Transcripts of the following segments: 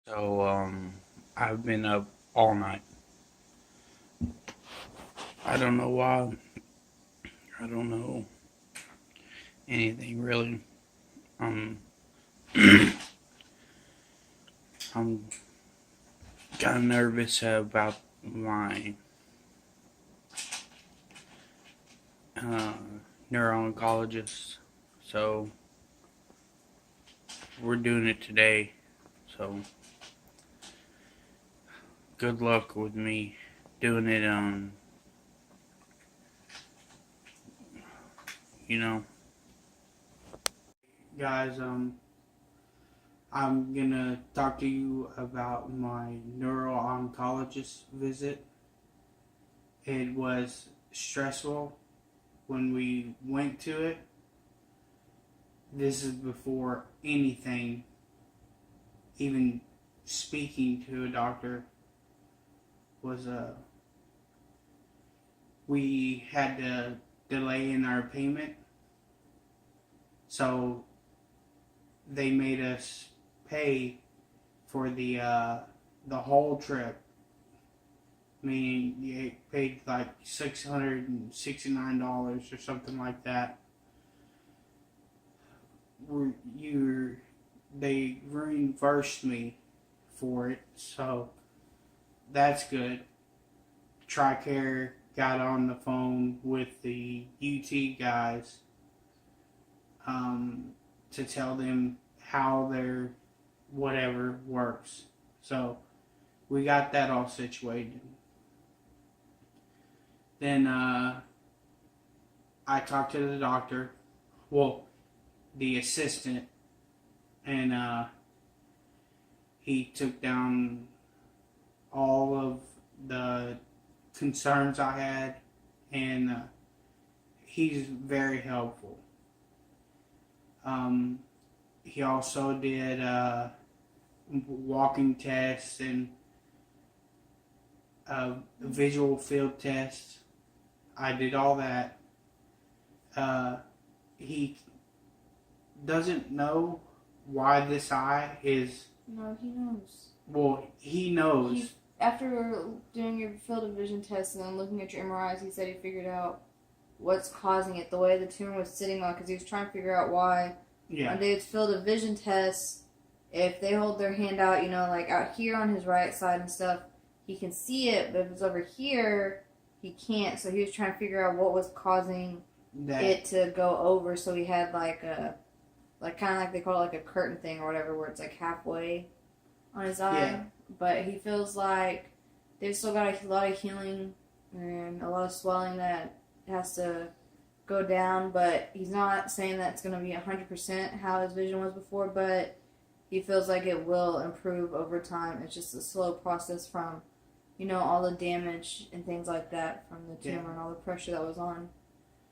I've been up all night. I don't know why. I don't know anything really. Um, I'm kind of nervous about my uh, neuro-oncologist. So we're doing it today. So good luck with me doing it. You know, guys. I'm gonna talk to you about my neuro-oncologist visit. It was stressful when we went to it. This is before anything, even speaking to a doctor was we had to delay in our payment, so they made us pay for the whole trip. Meaning you paid like $669 or something like that. They reimbursed me for it, so that's good. TRICARE got on the phone with the UT guys to tell them how their whatever works. So we got that all situated. Then I talked to the doctor, well, the assistant, and he took down all of the concerns I had, and he's very helpful. He also did walking tests and visual field tests. I did all that. He doesn't know why this eye is. No, he knows. Well, he knows. After doing your field of vision test and then looking at your MRIs, he said he figured out what's causing it, the way the tumor was sitting on, because he was trying to figure out why. Yeah. On David's field of vision test, if they hold their hand out, like out here on his right side and stuff, he can see it, but if it's over here, he can't. So he was trying to figure out what was causing it to go over. So he had like kind of like they call it like a curtain thing or whatever, where it's like halfway on his eye. Yeah. But he feels like they've still got a lot of healing and a lot of swelling that has to go down. But he's not saying that it's going to be 100% how his vision was before, but he feels like it will improve over time. It's just a slow process from, all the damage and things like that from the tumor and all the pressure that was on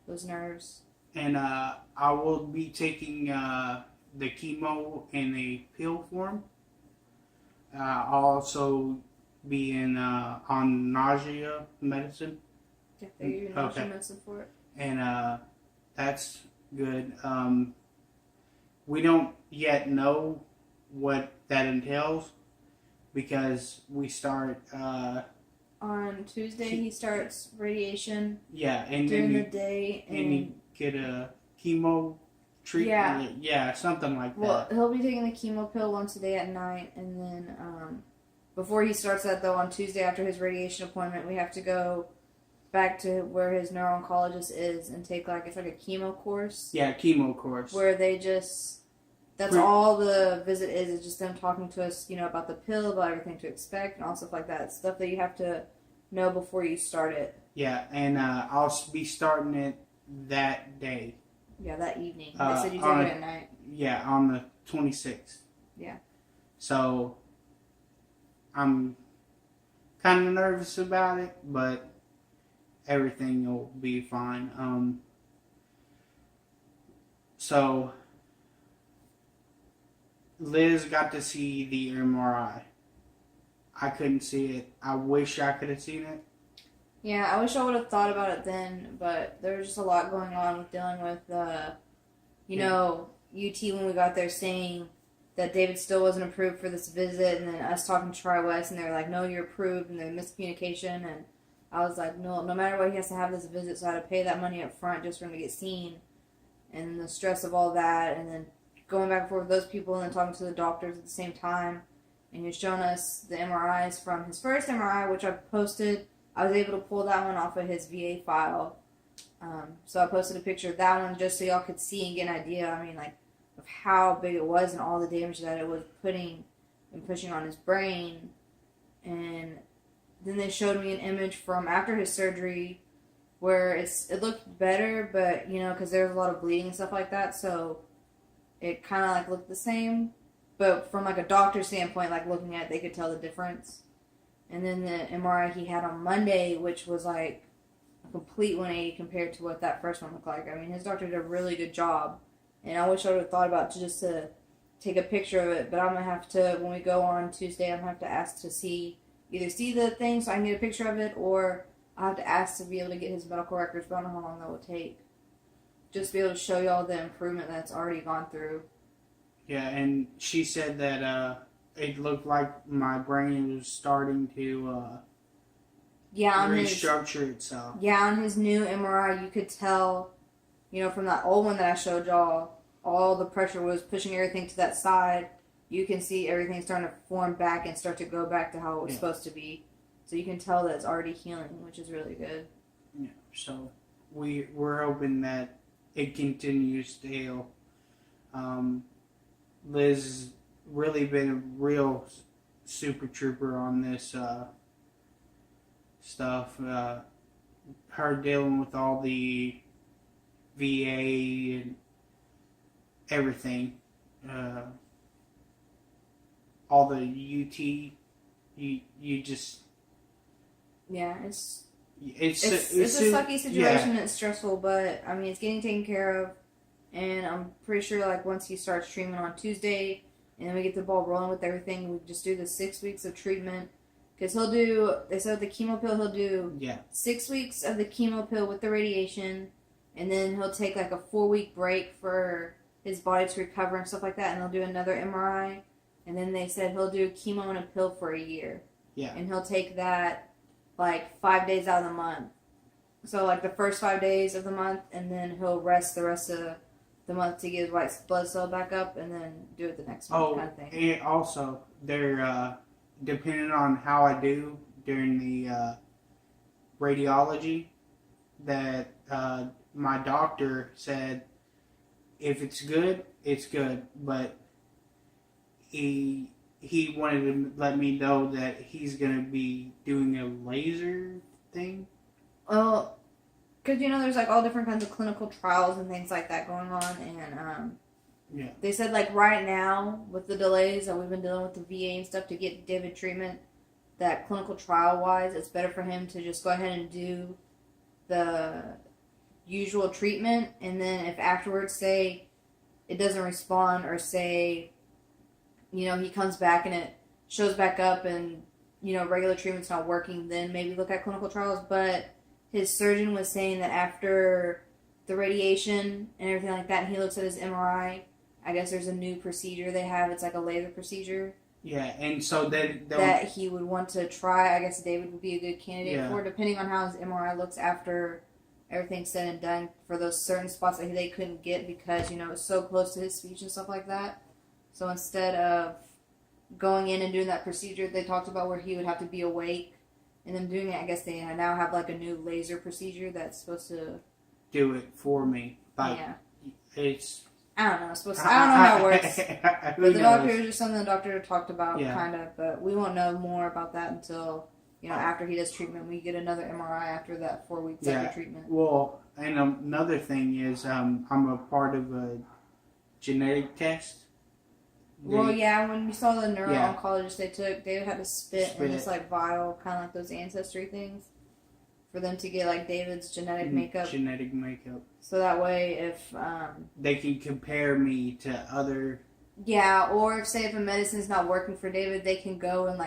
those nerves. And I will be taking the chemo in a pill form. I'll also be on nausea medicine. Yeah, they're using nausea medicine for it. And that's good. We don't yet know what that entails because we start on Tuesday. He starts radiation. Yeah, and during the day, and you get a chemo treatment. Yeah, something like that. Well, he'll be taking the chemo pill once a day at night, and then before he starts that, though, on Tuesday after his radiation appointment, we have to go back to where his neuro-oncologist is and take it's like a chemo course. Yeah, chemo course. Where they just, that's all the visit is just them talking to us, about the pill, about everything to expect, and all stuff like that. Stuff that you have to know before you start it. Yeah, and I'll be starting it that day. Yeah, that evening. They said you take it at night. Yeah, on the 26th. Yeah. So, I'm kind of nervous about it, but everything will be fine. So, Liz got to see the MRI. I couldn't see it. I wish I could have seen it. Yeah, I wish I would have thought about it then, but there was just a lot going on with dealing with, UT when we got there saying that David still wasn't approved for this visit, and then us talking to Tri-West, and they were like, no, you're approved, and then miscommunication, and I was like, no matter what, he has to have this visit, so I had to pay that money up front just for him to get seen, and the stress of all that, and then going back and forth with those people, and then talking to the doctors at the same time, and he was showing us the MRIs from his first MRI, which I posted. I was able to pull that one off of his VA file, so I posted a picture of that one just so y'all could see and get an idea, of how big it was and all the damage that it was putting and pushing on his brain. And then they showed me an image from after his surgery where it looked better, but, because there was a lot of bleeding and stuff like that, so it kind of, looked the same. But from, a doctor's standpoint, looking at it, they could tell the difference. And then the MRI he had on Monday, which was, a complete 180 compared to what that first one looked like. His doctor did a really good job. And I wish I would have thought about just to take a picture of it. But I'm going to have to, when we go on Tuesday, I'm going to have to ask to either see the thing so I can get a picture of it, or I'll have to ask to be able to get his medical records, but I don't know how long that will take. Just to be able to show y'all the improvement that's already gone through. Yeah, and she said that it looked like my brain was starting to restructure itself. Yeah, on his new MRI, you could tell, from that old one that I showed y'all, all the pressure was pushing everything to that side. You can see everything starting to form back and start to go back to how it was supposed to be. So you can tell that it's already healing, which is really good. Yeah, so we're hoping that it continues to heal. Liz has really been a real super trooper on this stuff. Her dealing with all the VA and everything. All the UT, you just... Yeah, it's a sucky situation and it's stressful, but, it's getting taken care of. And I'm pretty sure, once he starts treatment on Tuesday, and then we get the ball rolling with everything, we just do the 6 weeks of treatment. Because they said the chemo pill, he'll do 6 weeks of the chemo pill with the radiation, and then he'll take, a 4-week break for his body to recover and stuff like that, and they'll do another MRI. And then they said he'll do chemo and a pill for a year. Yeah. And he'll take that, 5 days out of the month. So, the first 5 days of the month, and then he'll rest the rest of the month to get his white blood cell back up, and then do it the next month kind of thing. And also, they're, depending on how I do during the radiology, that my doctor said, if it's good, it's good, but he wanted to let me know that he's going to be doing a laser thing. Well, because, there's, all different kinds of clinical trials and things like that going on, and, they said, right now, with the delays that we've been dealing with the VA and stuff to get David treatment, that clinical trial-wise, it's better for him to just go ahead and do the usual treatment, and then if afterwards, say, it doesn't respond, or say, he comes back and it shows back up and, regular treatment's not working, then maybe look at clinical trials. But his surgeon was saying that after the radiation and everything like that, and he looks at his MRI, I guess there's a new procedure they have. It's a laser procedure. Yeah, and so that he would want to try. I guess David would be a good candidate for, depending on how his MRI looks after everything's said and done, for those certain spots that they couldn't get because, it's so close to his speech and stuff like that. So instead of going in and doing that procedure they talked about where he would have to be awake and then doing it, I guess they now have a new laser procedure that's supposed to do it for me. It's... I don't know. I don't know how it works. But the doctor is just something the doctor talked about, kind of. But we won't know more about that until, after he does treatment. We get another MRI after that 4 weeks after treatment. Well, and another thing is I'm a part of a genetic test. When you saw the Neuro-Oncologist they had to spit in this, vial, kind of like those ancestry things, for them to get, David's genetic makeup. Genetic makeup. So that way, if... they can compare me to other... Yeah, or if a medicine's not working for David, they can go and,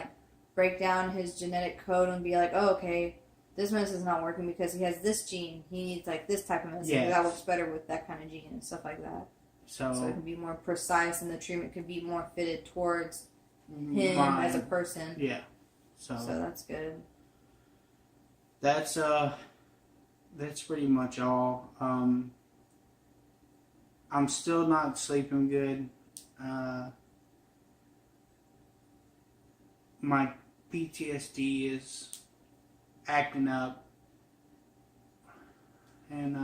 break down his genetic code and be like, oh, okay, this medicine's not working because he has this gene. He needs, this type of medicine. Yes. That works better with that kind of gene and stuff like that. So it So could be more precise, and the treatment could be more fitted towards him mine, as a person. yeah. So that's good. That's pretty much all. I'm still not sleeping good. My PTSD is acting up, and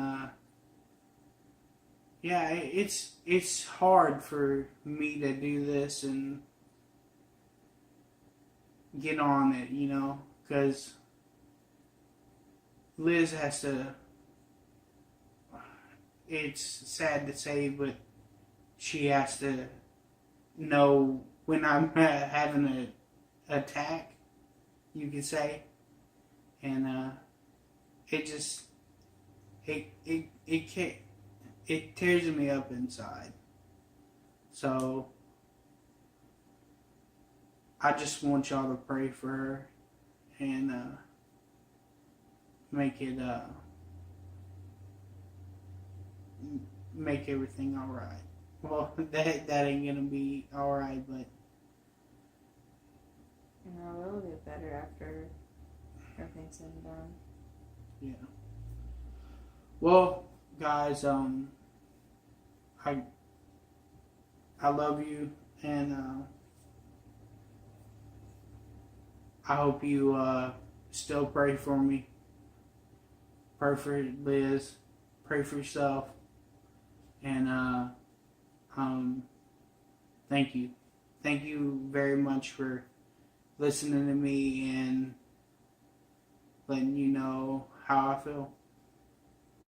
yeah, it's hard for me to do this and get on it, because Liz has to. It's sad to say, but she has to know when I'm having an attack, you could say, and it just it can't, it tears me up inside. So I just want y'all to pray for her and make it make everything all right. Well, that ain't gonna be all right, but It'll get better after everything's said and done. yeah. Well, guys, I love you, and I hope you still pray for me. Pray for Liz. Pray for yourself. And thank you. Thank you very much for listening to me and letting you know how I feel.